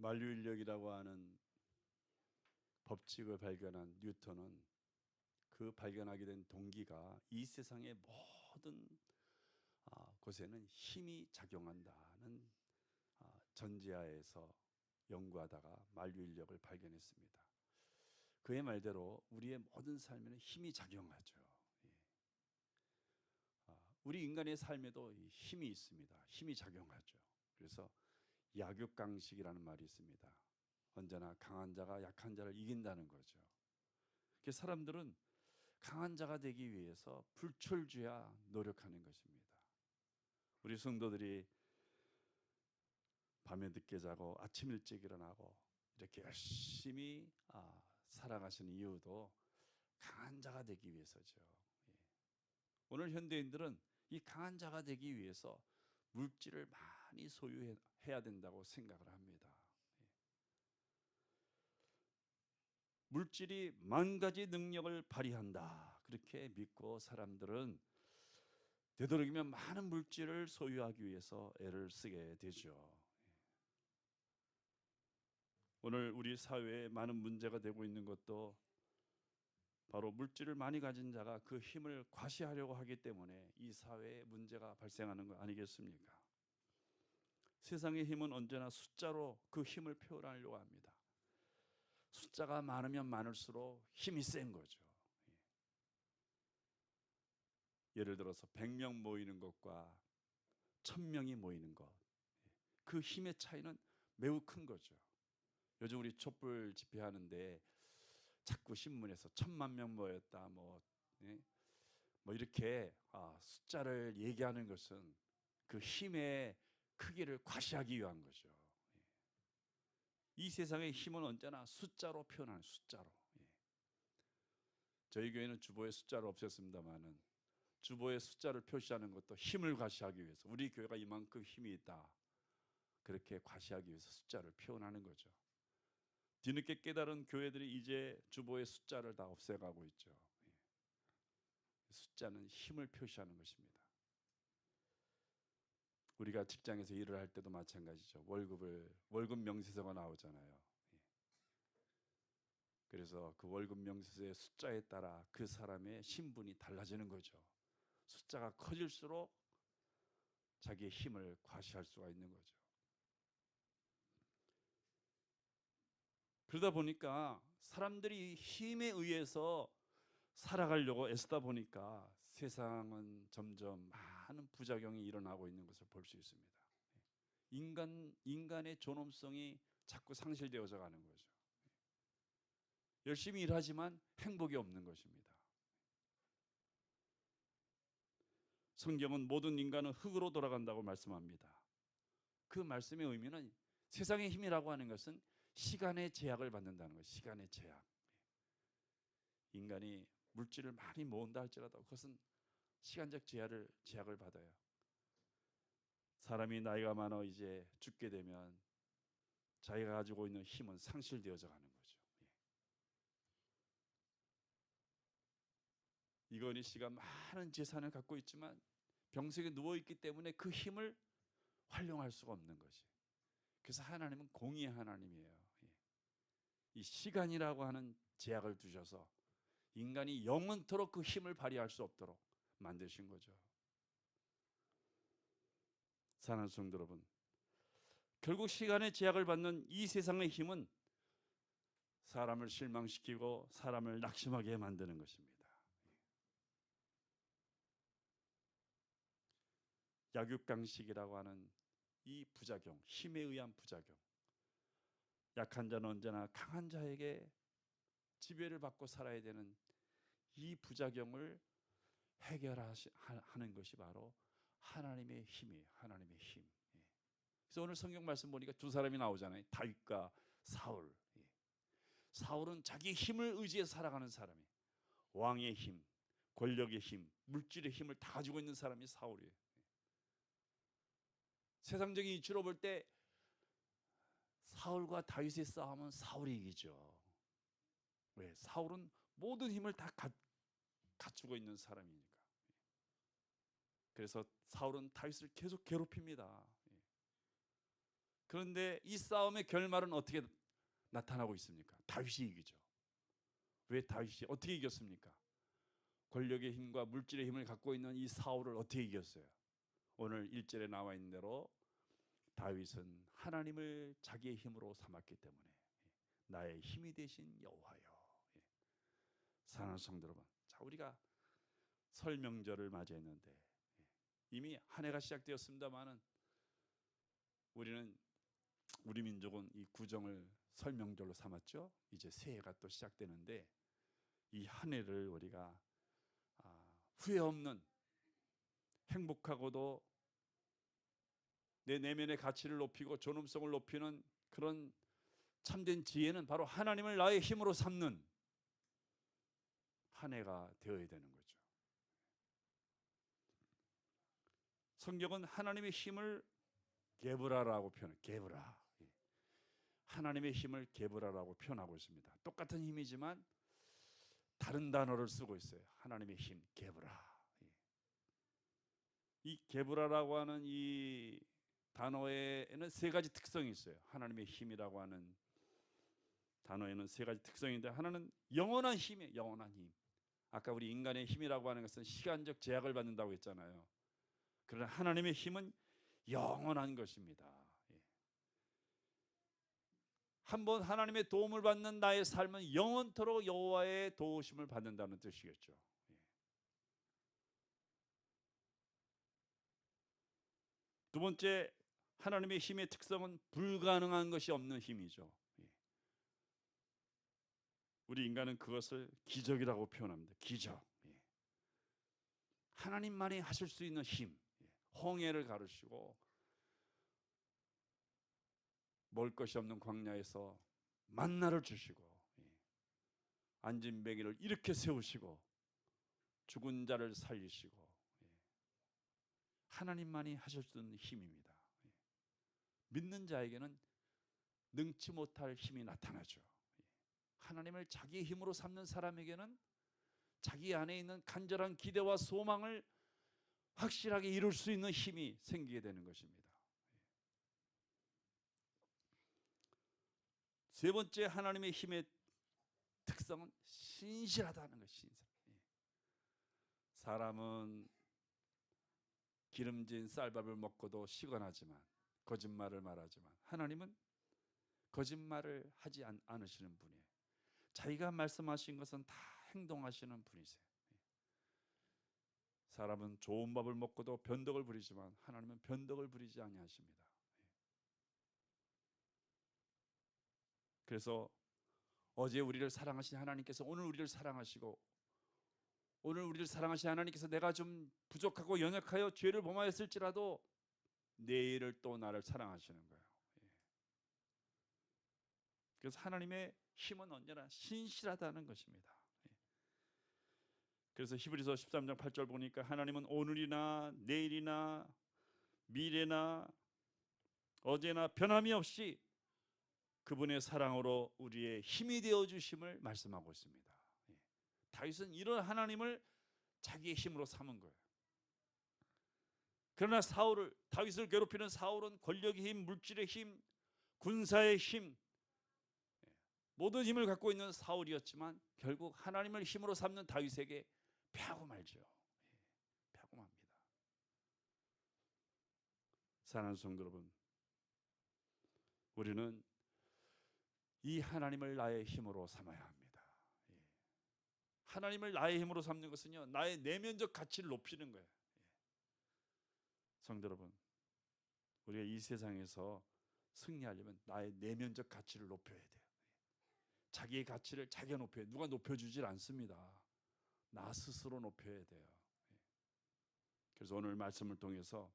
만유인력이라고 하는 법칙을 발견한 뉴턴은 그 발견하게 된 동기가 이 세상의 모든 곳에는 힘이 작용한다는 전제하에서 연구하다가 만유인력을 발견했습니다. 그의 말대로 우리의 모든 삶에는 힘이 작용하죠. 우리 인간의 삶에도 힘이 있습니다. 힘이 작용하죠. 그래서 약육강식이라는 말이 있습니다. 언제나 강한 자가 약한 자를 이긴다는 거죠. 사람들은 강한 자가 되기 위해서 불철주야 노력하는 것입니다. 우리 성도들이 밤에 늦게 자고 아침 일찍 일어나고 이렇게 열심히 살아가시는 이유도 강한 자가 되기 위해서죠. 오늘 현대인들은 이 강한 자가 되기 위해서 물질을 많이 소유해야 된다고 생각을 합니다. 물질이 만 가지 능력을 발휘한다, 그렇게 믿고 사람들은 되도록이면 많은 물질을 소유하기 위해서 애를 쓰게 되죠. 오늘 우리 사회에 많은 문제가 되고 있는 것도 바로 물질을 많이 가진 자가 그 힘을 과시하려고 하기 때문에 이 사회에 문제가 발생하는 거 아니겠습니까? 세상의 힘은 언제나 숫자로 그 힘을 표현하려고 합니다. 숫자가 많으면 많을수록 힘이 센 거죠. 예를 들어서 100명 모이는 것과 1000명이 모이는 것, 그 힘의 차이는 매우 큰 거죠. 요즘 우리 촛불 집회하는데 자꾸 신문에서 1000만 명 모였다 뭐 이렇게 숫자를 얘기하는 것은 그 힘의 크기를 과시하기 위한 거죠. 이 세상의 힘은 언제나 숫자로 표현하는, 숫자로. 저희 교회는 주보의 숫자를 없앴습니다만은 주보의 숫자를 표시하는 것도 힘을 과시하기 위해서, 우리 교회가 이만큼 힘이 있다, 그렇게 과시하기 위해서 숫자를 표현하는 거죠. 뒤늦게 깨달은 교회들이 이제 주보의 숫자를 다 없애가고 있죠. 숫자는 힘을 표시하는 것입니다. 우리가 직장에서 일을 할 때도 마찬가지죠. 월급 명세서가 나오잖아요. 그래서 그 월급 명세서의 숫자에 따라 그 사람의 신분이 달라지는 거죠. 숫자가 커질수록 자기의 힘을 과시할 수가 있는 거죠. 그러다 보니까 사람들이 힘에 의해서 살아가려고 애쓰다 보니까 세상은 점점 많은 부작용이 일어나고 있는 것을 볼 수 있습니다. 인간의 존엄성이 자꾸 상실되어져 가는 거죠. 열심히 일하지만 행복이 없는 것입니다. 성경은 모든 인간은 흙으로 돌아간다고 말씀합니다. 그 말씀의 의미는 세상의 힘이라고 하는 것은 시간의 제약을 받는다는 거예요. 시간의 제약. 인간이 물질을 많이 모은다 할지라도 그것은 시간적 제약을 받아요. 사람이 나이가 많아 이제 죽게 되면 자기가 가지고 있는 힘은 상실되어져 가는 거죠. 이건희 씨가 많은 재산을 갖고 있지만 병석에 누워있기 때문에 그 힘을 활용할 수가 없는 것이. 그래서 하나님은 공의의 하나님이에요. 이 시간이라고 하는 제약을 두셔서 인간이 영원토록 그 힘을 발휘할 수 없도록 만드신 거죠. 사랑하는 성도 여러분, 결국 시간의 제약을 받는 이 세상의 힘은 사람을 실망시키고 사람을 낙심하게 만드는 것입니다. 약육강식이라고 하는 이 부작용, 힘에 의한 부작용, 약한 자는 언제나 강한 자에게 지배를 받고 살아야 되는 이 부작용을 해결하는 것이 바로 하나님의 힘이에요. 하나님의 힘. 그래서 오늘 성경 말씀 보니까 두 사람이 나오잖아요. 다윗과 사울. 사울은 자기 힘을 의지해서 살아가는 사람이에요. 왕의 힘, 권력의 힘, 물질의 힘을 다 가지고 있는 사람이 사울이에요. 세상적인 이치로 볼 때 사울과 다윗의 싸움은 사울이 이기죠. 왜? 사울은 모든 힘을 다 갖추고 있는 사람이니까. 그래서 사울은 다윗을 계속 괴롭힙니다. 그런데 이 싸움의 결말은 어떻게 나타나고 있습니까? 다윗이 이기죠. 왜 다윗이 어떻게 이겼습니까? 권력의 힘과 물질의 힘을 갖고 있는 이 사울을 어떻게 이겼어요? 오늘 1절에 나와 있는 대로 다윗은 하나님을 자기의 힘으로 삼았기 때문에 나의 힘이 되신 여호와여. 사랑하는 성도 여러분, 자, 우리가 설 명절을 맞이했는데 이미 한 해가 시작되었습니다만은 우리 민족은 이 구정을 설 명절로 삼았죠. 이제 새해가 또 시작되는데 이 한 해를 우리가 후회 없는, 행복하고도 내 내면의 가치를 높이고 존엄성을 높이는 그런 참된 지혜는 바로 하나님을 나의 힘으로 삼는 한 해가 되어야 되는 거죠. 성경은 하나님의 힘을 게브라라고 표현해요. 게브라. 하나님의 힘을 게브라라고 표현하고 있습니다. 똑같은 힘이지만 다른 단어를 쓰고 있어요. 하나님의 힘, 게브라. 이 게브라라고 하는 이 단어에는 세 가지 특성이 있어요. 하나님의 힘이라고 하는 단어에는 세 가지 특성인데, 하나는 영원한 힘이에요. 영원한 힘. 아까 우리 인간의 힘이라고 하는 것은 시간적 제약을 받는다고 했잖아요. 그러나 하나님의 힘은 영원한 것입니다. 한번 하나님의 도움을 받는 나의 삶은 영원토록 여호와의 도우심을 받는다는 뜻이겠죠. 두 번째, 하나님의 힘의 특성은 불가능한 것이 없는 힘이죠. 우리 인간은 그것을 기적이라고 표현합니다. 기적. 하나님만이 하실 수 있는 힘. 홍해를 가르시고 먹을 것이 없는 광야에서 만나를 주시고 안진뱅이를 일으켜 세우시고 죽은 자를 살리시고 하나님만이 하실 수 있는 힘입니다. 믿는 자에게는 능치 못할 힘이 나타나죠. 하나님을 자기의 힘으로 삼는 사람에게는 자기 안에 있는 간절한 기대와 소망을 확실하게 이룰 수 있는 힘이 생기게 되는 것입니다. 세 번째, 하나님의 힘의 특성은 신실하다는 것이. 사람은 기름진 쌀밥을 먹고도 시건하지만, 거짓말을 말하지만, 하나님은 거짓말을 하지 않으시는 분이에요. 자기가 말씀하신 것은 다 행동하시는 분이세요. 사람은 좋은 밥을 먹고도 변덕을 부리지만 하나님은 변덕을 부리지 아니하십니다. 그래서 어제 우리를 사랑하신 하나님께서 오늘 우리를 사랑하시고, 오늘 우리를 사랑하신 하나님께서 내가 좀 부족하고 연약하여 죄를 범하였을지라도 내일을 또 나를 사랑하시는 거예요. 그래서 하나님의 힘은 언제나 신실하다는 것입니다. 그래서 히브리서 13장 8절 보니까 하나님은 오늘이나 내일이나 미래나 어제나 변함이 없이 그분의 사랑으로 우리의 힘이 되어 주심을 말씀하고 있습니다. 다윗은 이런 하나님을 자기의 힘으로 삼은 거예요. 그러나 다윗을 괴롭히는 사울은 권력의 힘, 물질의 힘, 군사의 힘, 모든 힘을 갖고 있는 사울이었지만 결국 하나님을 힘으로 삼는 다윗에게 패하고 말죠. 패하고 맙니다. 사랑하는 성도 여러분, 우리는 이 하나님을 나의 힘으로 삼아야 합니다. 하나님을 나의 힘으로 삼는 것은요, 나의 내면적 가치를 높이는 거예요. 성도 여러분, 우리가 이 세상에서 승리하려면 나의 내면적 가치를 높여야 돼요. 자기의 가치를 자기가 높여야 돼요. 누가 높여주질 않습니다. 나 스스로 높여야 돼요. 그래서 오늘 말씀을 통해서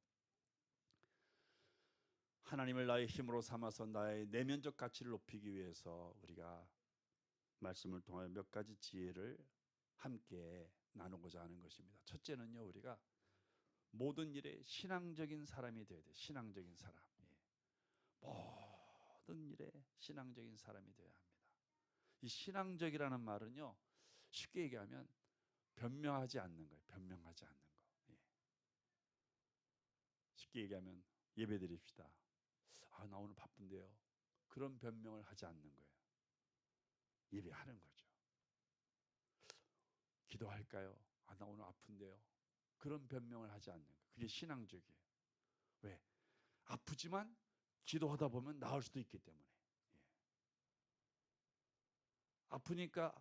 하나님을 나의 힘으로 삼아서 나의 내면적 가치를 높이기 위해서 우리가 말씀을 통하여 몇 가지 지혜를 함께 나누고자 하는 것입니다. 첫째는요, 우리가 모든 일에 신앙적인 사람이 되어야 돼요. 신앙적인 사람. 모든 일에 신앙적인 사람이 되어야 합니다. 이 신앙적이라는 말은요, 쉽게 얘기하면 변명하지 않는 거예요. 변명하지 않는 거. 쉽게 얘기하면 예배 드립시다. 아, 나 오늘 바쁜데요. 그런 변명을 하지 않는 거예요. 예배하는 거죠. 기도할까요? 아, 나 오늘 아픈데요. 그런 변명을 하지 않는 거예요. 그게 신앙적이에요. 왜? 아프지만 기도하다 보면 나을 수도 있기 때문에. 예. 아프니까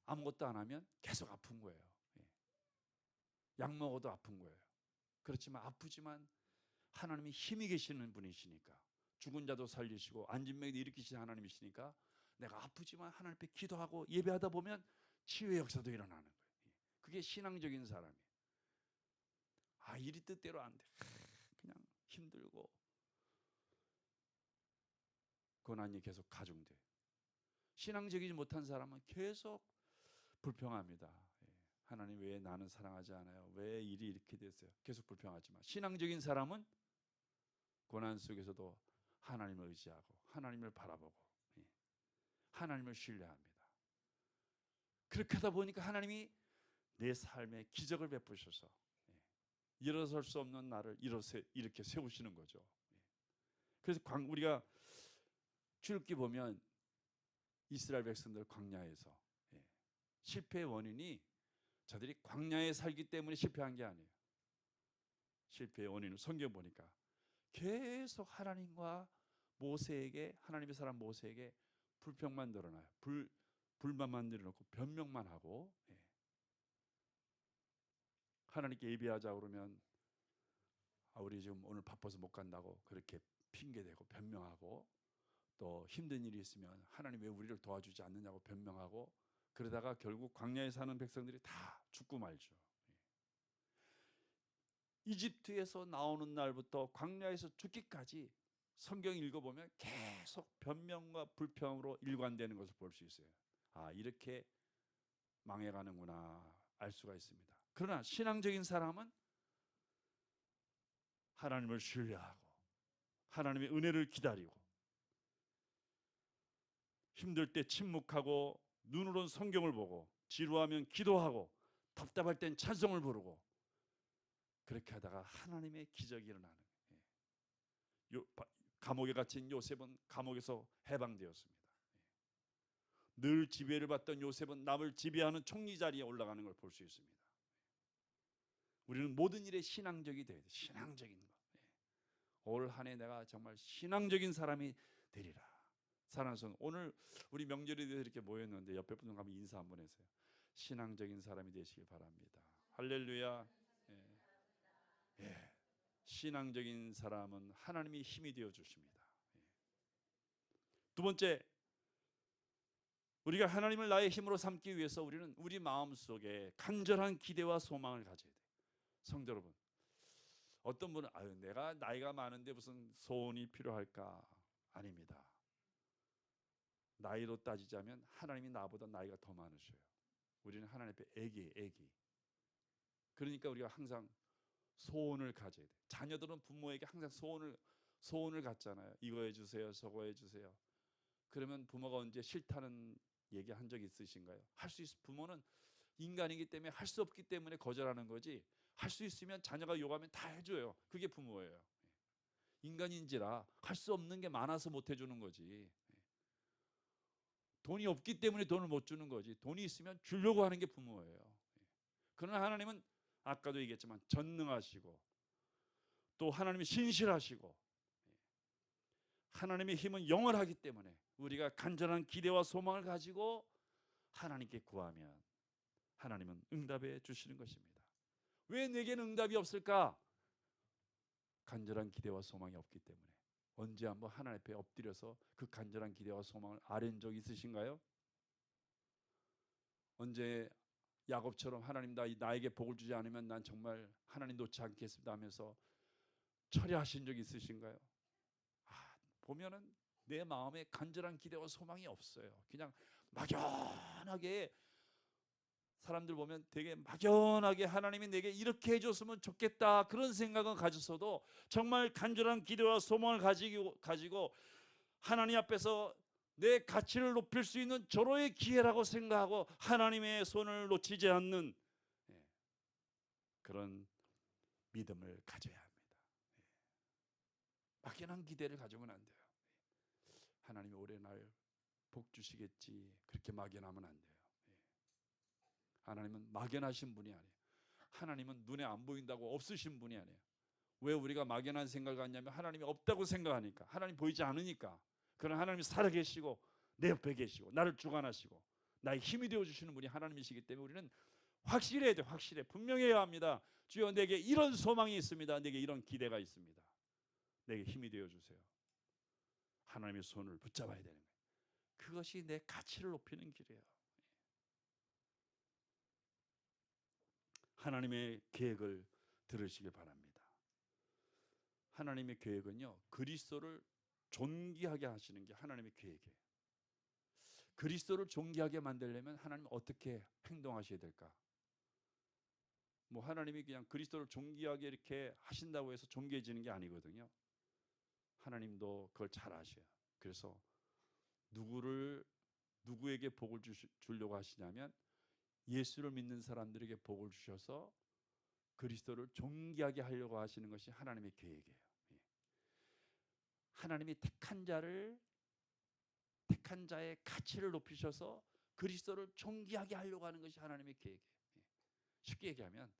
아무것도 안 하면 계속 아픈 거예요. 예. 약 먹어도 아픈 거예요. 그렇지만 아프지만 하나님이 힘이 계시는 분이시니까, 죽은 자도 살리시고 앉은 맹도 일으키시는 하나님이시니까 내가 아프지만 하나님 앞에 기도하고 예배하다 보면 치유의 역사도 일어나는 거예요. 그게 신앙적인 사람이에요. 아, 일이 뜻대로 안 돼. 그냥 힘들고 고난이 계속 가중돼. 신앙적이지 못한 사람은 계속 불평합니다. 하나님 왜 나는 사랑하지 않아요? 왜 일이 이렇게 됐어요? 계속 불평하지만 신앙적인 사람은 고난 속에서도 하나님을 의지하고 하나님을 바라보고 하나님을 신뢰합니다. 그렇게 하다 보니까 하나님이 내 삶에 기적을 베푸셔서 일어설 수 없는 나를 이렇게 세우시는 거죠. 그래서 우리가 출애굽기 보면 이스라엘 백성들 광야에서 실패의 원인이 저들이 광야에 살기 때문에 실패한 게 아니에요. 실패의 원인을 성경 보니까 계속 하나님과 모세에게, 하나님의 사람 모세에게 불평만 드러나요. 불만만 늘어놓고 변명만 하고, 하나님께 예배하자 그러면 우리 지금 오늘 바빠서 못 간다고 그렇게 핑계대고 변명하고, 또 힘든 일이 있으면 하나님 왜 우리를 도와주지 않느냐고 변명하고, 그러다가 결국 광야에 사는 백성들이 다 죽고 말죠. 이집트에서 나오는 날부터 광야에서 죽기까지 성경 읽어보면 계속 변명과 불평으로 일관되는 것을 볼 수 있어요. 아, 이렇게 망해가는구나 알 수가 있습니다. 그러나 신앙적인 사람은 하나님을 신뢰하고 하나님의 은혜를 기다리고 힘들 때 침묵하고 눈으로는 성경을 보고 지루하면 기도하고 답답할 땐 찬송을 부르고 그렇게 하다가 하나님의 기적이 일어나는 거예요. 감옥에 갇힌 요셉은 감옥에서 해방되었습니다. 늘 지배를 받던 요셉은 남을 지배하는 총리 자리에 올라가는 걸 볼 수 있습니다. 우리는 모든 일에 신앙적이 돼야 돼. 신앙적인 거. 올 한 해 내가 정말 신앙적인 사람이 되리라. 사랑하는 성도, 오늘 우리 명절에 대해서 이렇게 모였는데 옆에 분들 가면 인사 한번 해주세요. 신앙적인 사람이 되시길 바랍니다. 할렐루야. 예. 신앙적인 사람은 하나님이 힘이 되어 주십니다. 두 번째, 우리가 하나님을 나의 힘으로 삼기 위해서 우리는 우리 마음속에 간절한 기대와 소망을 가져야 돼요. 성도 여러분, 어떤 분은 내가 나이가 많은데 무슨 소원이 필요할까? 아닙니다. 나이로 따지자면 하나님이 나보다 나이가 더 많으셔요. 우리는 하나님 앞에 애기. 그러니까 우리가 항상 소원을 가져야 돼요. 자녀들은 부모에게 항상 소원을 갖잖아요. 이거 해주세요, 저거 해주세요. 그러면 부모가 언제 싫다는 얘기 한 적 있으신가요? 부모는 인간이기 때문에 할 수 없기 때문에 거절하는 거지, 할 수 있으면 자녀가 요구하면 다 해줘요. 그게 부모예요. 인간인지라 할 수 없는 게 많아서 못 해주는 거지. 돈이 없기 때문에 돈을 못 주는 거지, 돈이 있으면 주려고 하는 게 부모예요. 그러나 하나님은 아까도 얘기했지만 전능하시고 또 하나님이 신실하시고 하나님의 힘은 영원하기 때문에 우리가 간절한 기대와 소망을 가지고 하나님께 구하면 하나님은 응답해 주시는 것입니다. 왜 내게는 응답이 없을까? 간절한 기대와 소망이 없기 때문에. 언제 한번 하나님 앞에 엎드려서 그 간절한 기대와 소망을 아뢰는 적 있으신가요? 언제 야곱처럼 하나님 나에게 복을 주지 않으면 난 정말 하나님 놓지 않겠습니다 하면서 철회하신 적 있으신가요? 보면은 내 마음에 간절한 기대와 소망이 없어요. 그냥 막연하게, 사람들 보면 되게 막연하게 하나님이 내게 이렇게 해줬으면 좋겠다 그런 생각은 가졌어도 정말 간절한 기대와 소망을 가지고 하나님 앞에서 내 가치를 높일 수 있는 절호의 기회라고 생각하고 하나님의 손을 놓치지 않는 그런 믿음을 가져야 합니다. 막연한 기대를 가지면 안 돼요. 하나님이 올해 날 복 주시겠지, 그렇게 막연하면 안 돼요. 하나님은 막연하신 분이 아니에요. 하나님은 눈에 안 보인다고 없으신 분이 아니에요. 왜 우리가 막연한 생각을 갖냐면 하나님이 없다고 생각하니까, 하나님 보이지 않으니까. 그러나 하나님이 살아계시고 내 옆에 계시고 나를 주관하시고 나의 힘이 되어주시는 분이 하나님이시기 때문에 우리는 확실해야 돼요. 확실해. 분명해야 합니다. 주여, 내게 이런 소망이 있습니다. 내게 이런 기대가 있습니다. 내게 힘이 되어주세요. 하나님의 손을 붙잡아야 되는 거예요. 그것이 내 가치를 높이는 길이에요. 하나님의 계획을 들으시길 바랍니다. 하나님의 계획은요, 그리스도를 존귀하게 하시는 게 하나님의 계획이에요. 그리스도를 존귀하게 만들려면 하나님 어떻게 행동하셔야 될까? 뭐 하나님이 그냥 그리스도를 존귀하게 이렇게 하신다고 해서 존귀해지는 게 아니거든요. 하나님도 그걸 잘 아셔요. 그래서 누구에게 복을 주려고 하시냐면 예수를 믿는 사람들에게 복을 주셔서 그리스도를 존귀하게 하려고 하시는 것이 하나님의 계획이에요. 하나님이 택한 자의 가치를 높이셔서 그리스도를 존귀하게 하려고 하는 것이 하나님의 계획이에요. 쉽게 얘기하면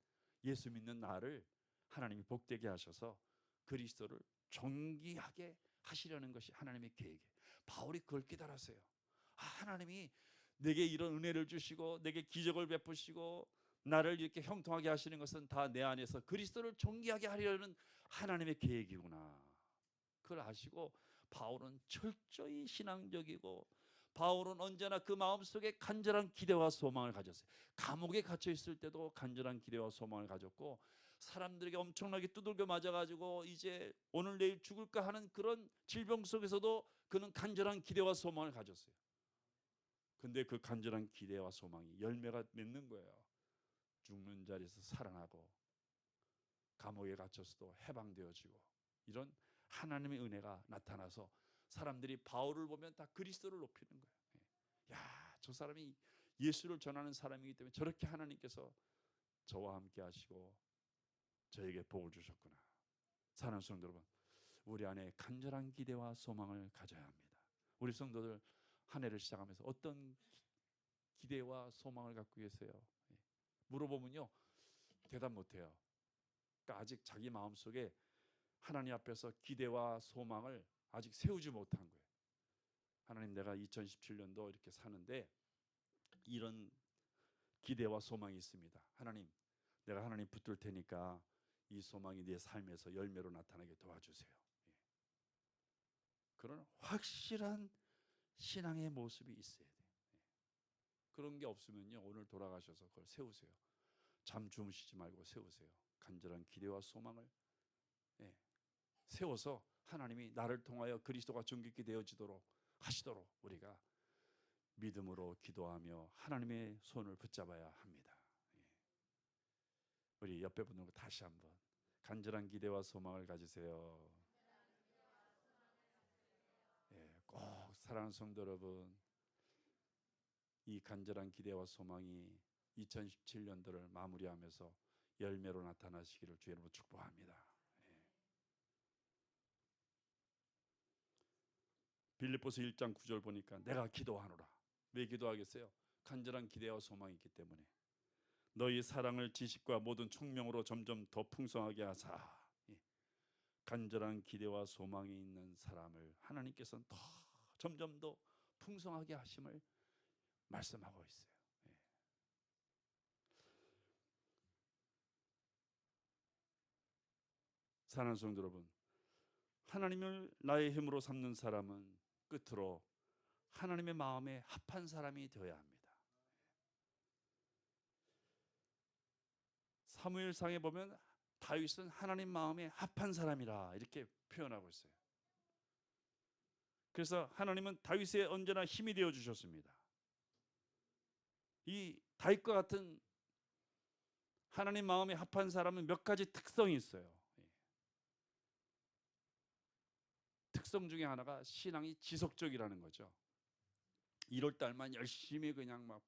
예수 믿는 나를 하나님이 복되게 하셔서 그리스도를 존귀하게 하시려는 것이 하나님의 계획이에요. 바울이 그걸 깨달았어요. 하나님이 내게 이런 은혜를 주시고 내게 기적을 베푸시고 나를 이렇게 형통하게 하시는 것은 다 내 안에서 그리스도를 존귀하게 하려는 하나님의 계획이구나. 그걸 아시고 바울은 철저히 신앙적이고, 바울은 언제나 그 마음속에 간절한 기대와 소망을 가졌어요. 감옥에 갇혀 있을 때도 간절한 기대와 소망을 가졌고, 사람들에게 엄청나게 두들겨 맞아가지고 이제 오늘 내일 죽을까 하는 그런 질병 속에서도 그는 간절한 기대와 소망을 가졌어요. 근데 그 간절한 기대와 소망이 열매가 맺는 거예요. 죽는 자리에서 살아나고 감옥에 갇혔어도 해방되어지고, 이런 하나님의 은혜가 나타나서 사람들이 바울을 보면 다 그리스도를 높이는 거예요. 야, 저 사람이 예수를 전하는 사람이기 때문에 저렇게 하나님께서 저와 함께 하시고 저에게 복을 주셨구나. 사랑하는 성도 여러분, 우리 안에 간절한 기대와 소망을 가져야 합니다. 우리 성도들 한 해를 시작하면서 어떤 기대와 소망을 갖고 계세요? 물어보면요, 대답 못해요. 그러니까 아직 자기 마음속에 하나님 앞에서 기대와 소망을 아직 세우지 못한 거예요. 하나님, 내가 2017년도 이렇게 사는데 이런 기대와 소망이 있습니다. 하나님, 내가 하나님 붙들 테니까 이 소망이 내 삶에서 열매로 나타나게 도와주세요. 그런 확실한 신앙의 모습이 있어야 돼요. 그런 게 없으면요, 오늘 돌아가셔서 그걸 세우세요. 잠 주무시지 말고 세우세요. 간절한 기대와 소망을 세워서 하나님이 나를 통하여 그리스도가 존귀케 되어지도록 하시도록 우리가 믿음으로 기도하며 하나님의 손을 붙잡아야 합니다. 우리 옆에 분들과 다시 한번 간절한 기대와 소망을 가지세요. 꼭 사랑하는 성도 여러분, 이 간절한 기대와 소망이 2017년도를 마무리하면서 열매로 나타나시기를 주의 이름으로 축복합니다. 빌립보서 1장 9절 보니까 내가 기도하노라. 왜 기도하겠어요? 간절한 기대와 소망이 있기 때문에. 너희 사랑을 지식과 모든 총명으로 점점 더 풍성하게 하사. 간절한 기대와 소망이 있는 사람을 하나님께서는 더 점점 더 풍성하게 하심을 말씀하고 있어요. 사랑하는 성도 여러분, 하나님을 나의 힘으로 삼는 사람은 끝으로 하나님의 마음에 합한 사람이 되어야 합니다. 사무엘상에 보면 다윗은 하나님 마음에 합한 사람이라 이렇게 표현하고 있어요. 그래서 하나님은 다윗의 언제나 힘이 되어 주셨습니다. 이 다윗과 같은 하나님 마음에 합한 사람은 몇 가지 특성이 있어요. 특성 중에 하나가 신앙이 지속적이라는 거죠. 1월 달만 열심히 그냥 막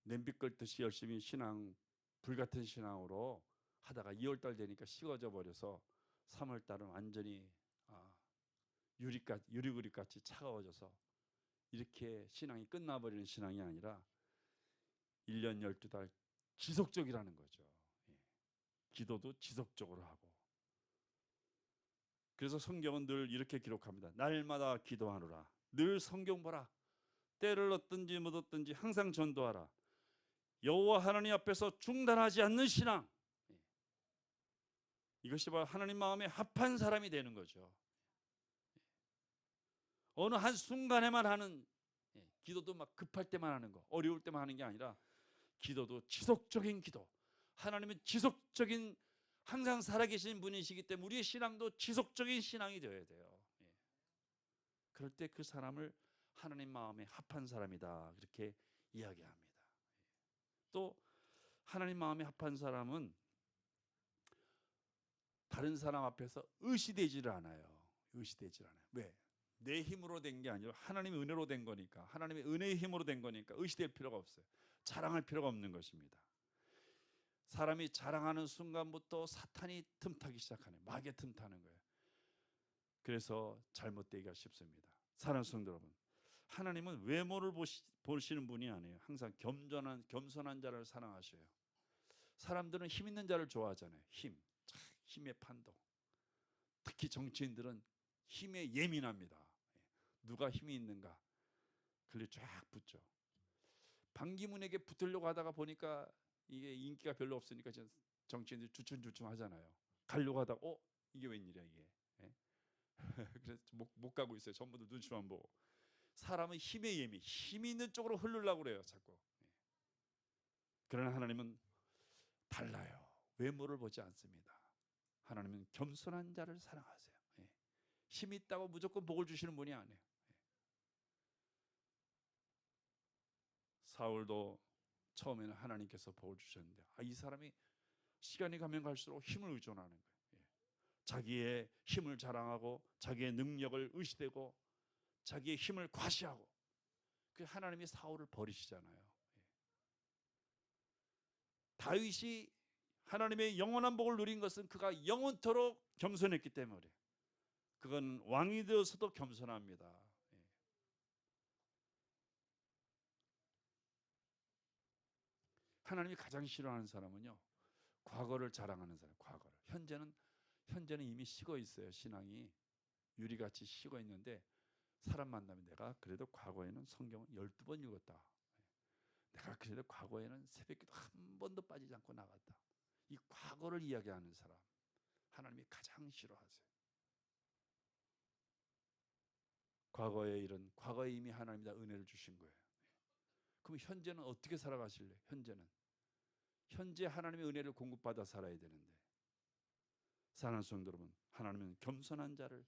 냄비 끓듯이 열심히 신앙, 불같은 신앙으로 하다가 2월 달 되니까 식어져 버려서 3월 달은 완전히 유리그릇같이 차가워져서 이렇게 신앙이 끝나버리는 신앙이 아니라 1년 12달 지속적이라는 거죠. 예. 기도도 지속적으로 하고. 그래서 성경은 늘 이렇게 기록합니다. 날마다 기도하노라. 늘 성경 보라. 때를 얻든지 못 얻든지 항상 전도하라. 여호와 하나님 앞에서 중단하지 않는 신앙. 예. 이것이 바로 하나님 마음에 합한 사람이 되는 거죠. 어느 한 순간에만 하는 기도도 막 급할 때만 하는 거, 어려울 때만 하는 게 아니라 기도도 지속적인 기도. 하나님은 지속적인 항상 살아계신 분이시기 때문에 우리의 신앙도 지속적인 신앙이 되어야 돼요. 그럴 때 그 사람을 하나님 마음에 합한 사람이다 그렇게 이야기합니다. 또 하나님 마음에 합한 사람은 다른 사람 앞에서 의시되지를 않아요. 의시되질 않아요. 왜? 내 힘으로 된 게 아니라 하나님의 은혜로 된 거니까, 하나님의 은혜의 힘으로 된 거니까 의시될 필요가 없어요. 자랑할 필요가 없는 것입니다. 사람이 자랑하는 순간부터 사탄이 틈타기 시작하네. 마귀의 틈타는 거예요. 그래서 잘못되기가 쉽습니다. 사랑하는 성도 여러분, 하나님은 외모를 보시는 분이 아니에요. 항상 겸손한 자를 사랑하셔요. 사람들은 힘 있는 자를 좋아하잖아요. 힘의 판도. 특히 정치인들은 힘에 예민합니다. 누가 힘이 있는가 글리 쫙 붙죠. 반기문에게 붙으려고 하다가 보니까 이게 인기가 별로 없으니까 정치인들이 주춤주춤 하잖아요. 가려고 하다가 이게 웬일이야 이게. 그래서 못 가고 있어요. 전부들 눈치만 보고. 사람은 힘이 있는 쪽으로 흐르려고 그래요 자꾸. 그러나 하나님은 달라요. 외모를 보지 않습니다. 하나님은 겸손한 자를 사랑하세요. 힘이 있다고 무조건 복을 주시는 분이 아니에요. 사울도 처음에는 하나님께서 복을 주셨는데 이 사람이 시간이 가면 갈수록 힘을 의존하는 거예요. 자기의 힘을 자랑하고 자기의 능력을 의시되고 자기의 힘을 과시하고 그 하나님이 사울을 버리시잖아요. 다윗이 하나님의 영원한 복을 누린 것은 그가 영원토록 겸손했기 때문에 그건 왕이 되어서도 겸손합니다. 하나님이 가장 싫어하는 사람은요, 과거를 자랑하는 사람. 과거를. 현재는 이미 식어 있어요. 신앙이 유리같이 식어 있는데 사람 만나면 내가 그래도 과거에는 성경은 12번 읽었다. 내가 그래도 과거에는 새벽기도 한 번도 빠지지 않고 나갔다. 이 과거를 이야기하는 사람 하나님이 가장 싫어하세요. 과거의 일은 과거에 이미 하나님이 다 은혜를 주신 거예요. 그럼 현재는 어떻게 살아가실래요? 현재 하나님의 은혜를 공급받아 살아야 되는데, 사랑하는 성도 여러분, 하나님은 겸손한 자를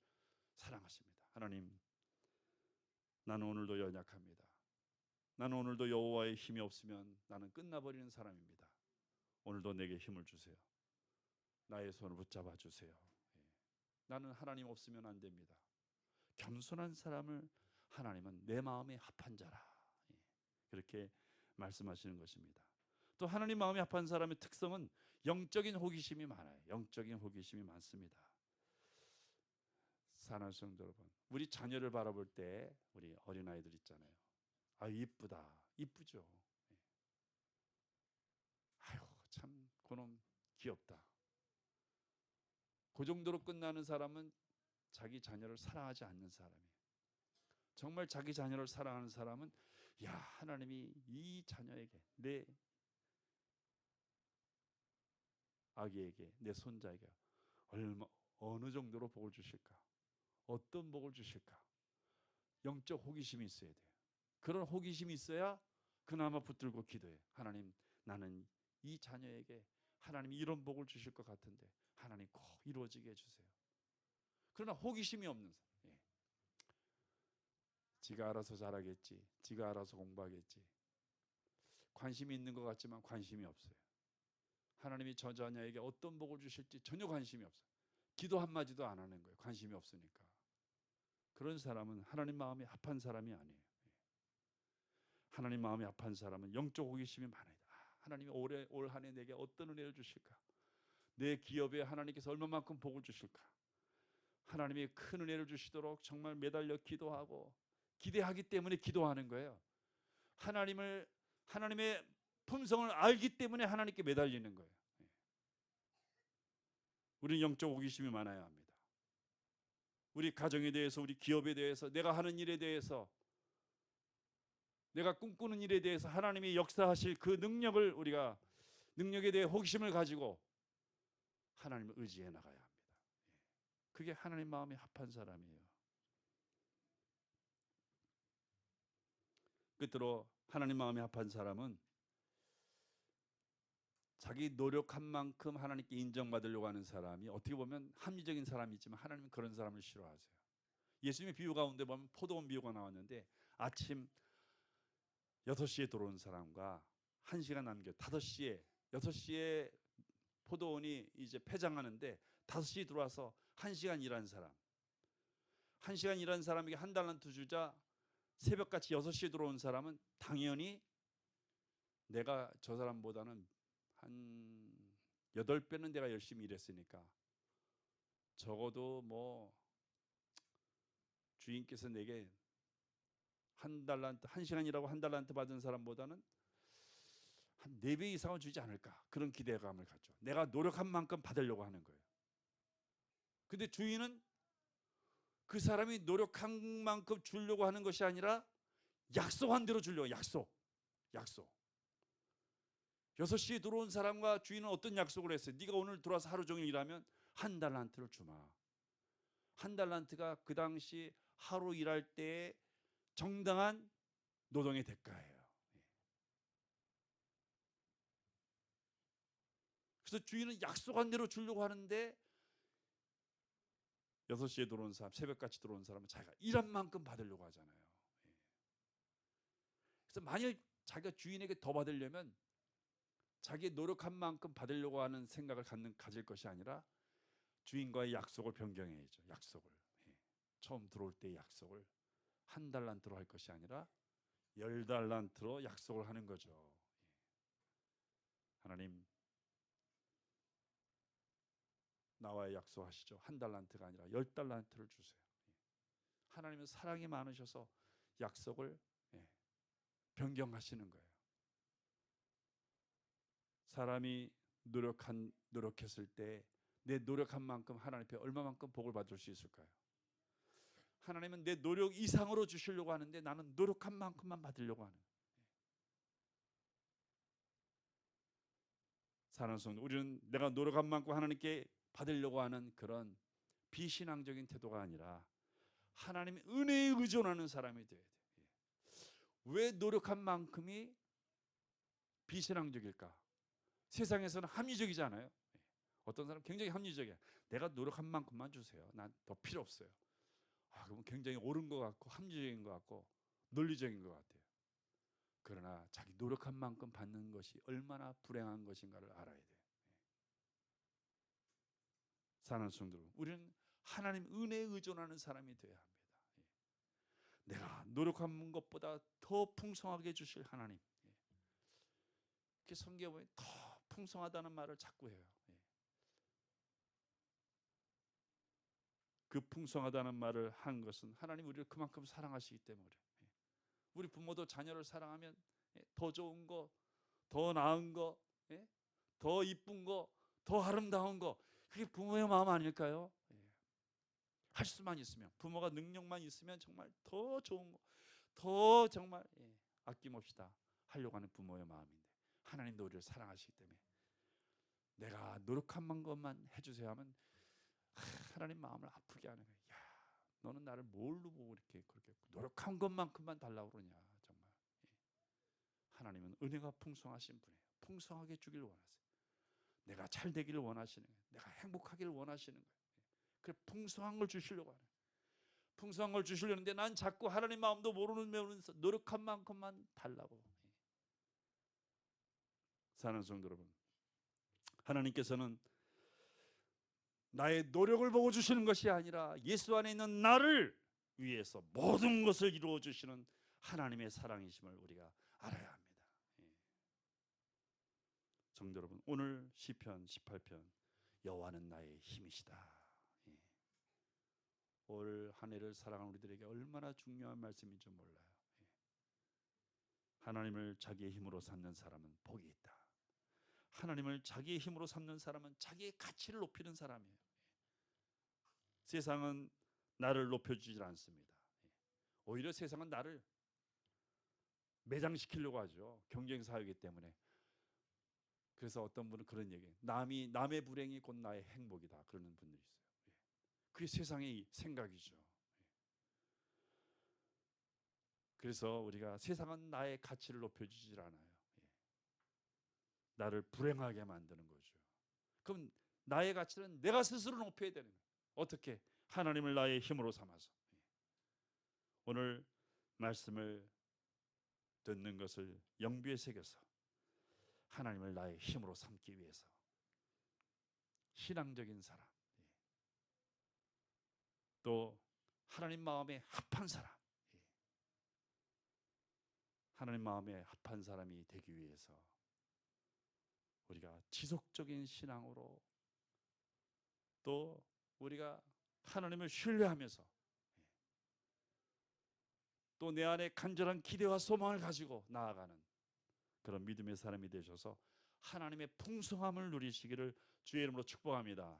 사랑하십니다. 하나님, 나는 오늘도 연약합니다. 나는 오늘도 여호와의 힘이 없으면 나는 끝나버리는 사람입니다. 오늘도 내게 힘을 주세요. 나의 손을 붙잡아 주세요. 나는 하나님 없으면 안 됩니다. 겸손한 사람을 하나님은 내 마음에 합한 자라, 그렇게 말씀하시는 것입니다. 또 하나님 마음에 합한 사람의 특성은 영적인 호기심이 많아요. 영적인 호기심이 많습니다. 사랑하는 성도 여러분, 우리 자녀를 바라볼 때 우리 어린아이들 있잖아요. 이쁘다, 이쁘죠. 아유, 참 그놈 귀엽다. 그 정도로 끝나는 사람은 자기 자녀를 사랑하지 않는 사람이에요. 정말 자기 자녀를 사랑하는 사람은 하나님이 이 자녀에게, 내 아기에게, 내 손자에게 어느 정도로 복을 주실까? 어떤 복을 주실까? 영적 호기심이 있어야 돼요. 그런 호기심이 있어야 그나마 붙들고 기도해. 하나님, 나는 이 자녀에게 하나님이 이런 복을 주실 것 같은데 하나님 꼭 이루어지게 해주세요. 그러나 호기심이 없는 사람, 지가 알아서 잘하겠지, 지가 알아서 공부하겠지, 관심이 있는 것 같지만 관심이 없어요. 하나님이 저 자녀에게 어떤 복을 주실지 전혀 관심이 없어요. 기도 한마디도 안 하는 거예요. 관심이 없으니까. 그런 사람은 하나님 마음에 합한 사람이 아니에요. 하나님 마음에 합한 사람은 영적 호기심이 많아요. 하나님이 올 한 해 내게 어떤 은혜를 주실까? 내 기업에 하나님께서 얼마만큼 복을 주실까? 하나님이 큰 은혜를 주시도록 정말 매달려 기도하고 기대하기 때문에 기도하는 거예요. 하나님의 품성을 알기 때문에 하나님께 매달리는 거예요. 우리는 영적 호기심이 많아야 합니다. 우리 가정에 대해서, 우리 기업에 대해서, 내가 하는 일에 대해서, 내가 꿈꾸는 일에 대해서 하나님이 역사하실 그 능력에 대해 호기심을 가지고 하나님을 의지해 나가야 합니다. 그게 하나님 마음에 합한 사람이에요. 끝으로 하나님 마음에 합한 사람은 자기 노력한 만큼 하나님께 인정받으려고 하는 사람이, 어떻게 보면 합리적인 사람이지만 하나님은 그런 사람을 싫어하세요. 예수님의 비유 가운데 보면 포도원 비유가 나왔는데, 아침 6시에 들어온 사람과 1시간 남겨 5시에 6시에 포도원이 이제 폐장하는데 5시에 들어와서 1시간 일한 사람, 1시간 일한 사람에게 한 달란트 주자 새벽같이 6시에 들어온 사람은 당연히 내가 저 사람보다는 한 8배는 내가 열심히 일했으니까 적어도 뭐 주인께서 내게 한 달란트, 1시간이라고 한 달란트 받은 사람보다는 한 4배 이상은 주지 않을까, 그런 기대감을 갖죠. 내가 노력한 만큼 받으려고 하는 거예요. 근데 주인은 그 사람이 노력한 만큼 주려고 하는 것이 아니라 약속한 대로 주려고. 약속 6시에 들어온 사람과 주인은 어떤 약속을 했어요? 네가 오늘 들어와서 하루 종일 일하면 한 달란트를 주마. 한 달란트가 그 당시 하루 일할 때의 정당한 노동의 대가예요. 그래서 주인은 약속한 대로 주려고 하는데 6시에 들어온 사람, 새벽같이 들어온 사람은 자기가 일한 만큼 받으려고 하잖아요. 그래서 만약 자기가 주인에게 더 받으려면 자기의 노력한 만큼 받으려고 하는 생각을 가질 것이 아니라 주인과의 약속을 변경해야죠. 약속을. 처음 들어올 때의 약속을 한 달란트로 할 것이 아니라 10달란트로 약속을 하는 거죠. 하나님, 나와의 약속하시죠. 한 달란트가 아니라 10달란트를 주세요. 하나님은 사랑이 많으셔서 약속을 변경하시는 거예요. 사람이 노력했을 때 내 노력한 만큼 하나님 앞에 얼마만큼 복을 받을 수 있을까요? 하나님은 내 노력 이상으로 주시려고 하는데 나는 노력한 만큼만 받으려고 하는. 사랑하는 성도, 우리는 내가 노력한 만큼 하나님께 받으려고 하는 그런 비신앙적인 태도가 아니라 하나님의 은혜에 의존하는 사람이 되어야 돼요. 왜 노력한 만큼이 비신앙적일까? 세상에서는 합리적이잖아요. 어떤 사람 굉장히 합리적이야. 내가 노력한 만큼만 주세요. 난 더 필요 없어요. 그러면 굉장히 옳은 것 같고 합리적인 것 같고 논리적인 것 같아요. 그러나 자기 노력한 만큼 받는 것이 얼마나 불행한 것인가를 알아야 돼요. 사랑하는 성도, 우리는 하나님 은혜에 의존하는 사람이 되어야 합니다. 내가 노력한 것보다 더 풍성하게 주실 하나님. 이렇게 성경에 보면 더 풍성하다는 말을 자꾸 해요. 그 풍성하다는 말을 한 것은 하나님 우리를 그만큼 사랑하시기 때문에. 우리 부모도 자녀를 사랑하면 더 좋은 거, 더 나은 거, 더 이쁜 거, 더 아름다운 거, 그게 부모의 마음 아닐까요? 할 수만 있으면, 부모가 능력만 있으면 정말 더 좋은 거, 더 정말 아낌없이 다 하려고 하는 부모의 마음인데, 하나님도 우리를 사랑하시기 때문에 내가 노력한 것만 해주세요 하면 하나님 마음을 아프게 하는 거예요. 야, 너는 나를 뭘로 보고 이렇게 그렇게 노력한 것만큼만 달라고 그러냐. 정말 하나님은 은혜가 풍성하신 분이에요. 풍성하게 주기를 원하세요. 내가 잘 되기를 원하시는 거예요. 내가 행복하기를 원하시는 거예요. 그래, 풍성한 걸 주시려고 하는 거예요. 풍성한 걸 주시려는데 난 자꾸 하나님 마음도 모르면서 노력한 만큼만 달라고. 사랑하는 성도 여러분, 하나님께서는 나의 노력을 보고 주시는 것이 아니라 예수 안에 있는 나를 위해서 모든 것을 이루어 주시는 하나님의 사랑이심을 우리가 알아야 합니다. 성도 여러분, 오늘 시편 18편, 여호와는 나의 힘이시다. 올 한 해를 살아가는 우리들에게 얼마나 중요한 말씀인지 몰라요. 하나님을 자기의 힘으로 삼는 사람은 복이 있다. 하나님을 자기의 힘으로 삼는 사람은 자기의 가치를 높이는 사람이에요. 세상은 나를 높여주질 않습니다. 오히려 세상은 나를 매장시키려고 하죠. 경쟁사회이기 때문에. 그래서 어떤 분은 그런 얘기해요. 남의 불행이 곧 나의 행복이다. 그러는 분들이 있어요. 그게 세상의 생각이죠. 그래서 우리가 세상은 나의 가치를 높여주질 않아요. 나를 불행하게 만드는 거죠. 그럼 나의 가치는 내가 스스로 높여야 되는 거예요. 어떻게? 하나님을 나의 힘으로 삼아서. 오늘 말씀을 듣는 것을 영비에 새겨서 하나님을 나의 힘으로 삼기 위해서 신앙적인 사람, 또 하나님 마음에 합한 사람, 하나님 마음에 합한 사람이 되기 위해서 우리가 지속적인 신앙으로 또 우리가 하나님을 신뢰하면서 또 내 안에 간절한 기대와 소망을 가지고 나아가는 그런 믿음의 사람이 되셔서 하나님의 풍성함을 누리시기를 주의 이름으로 축복합니다.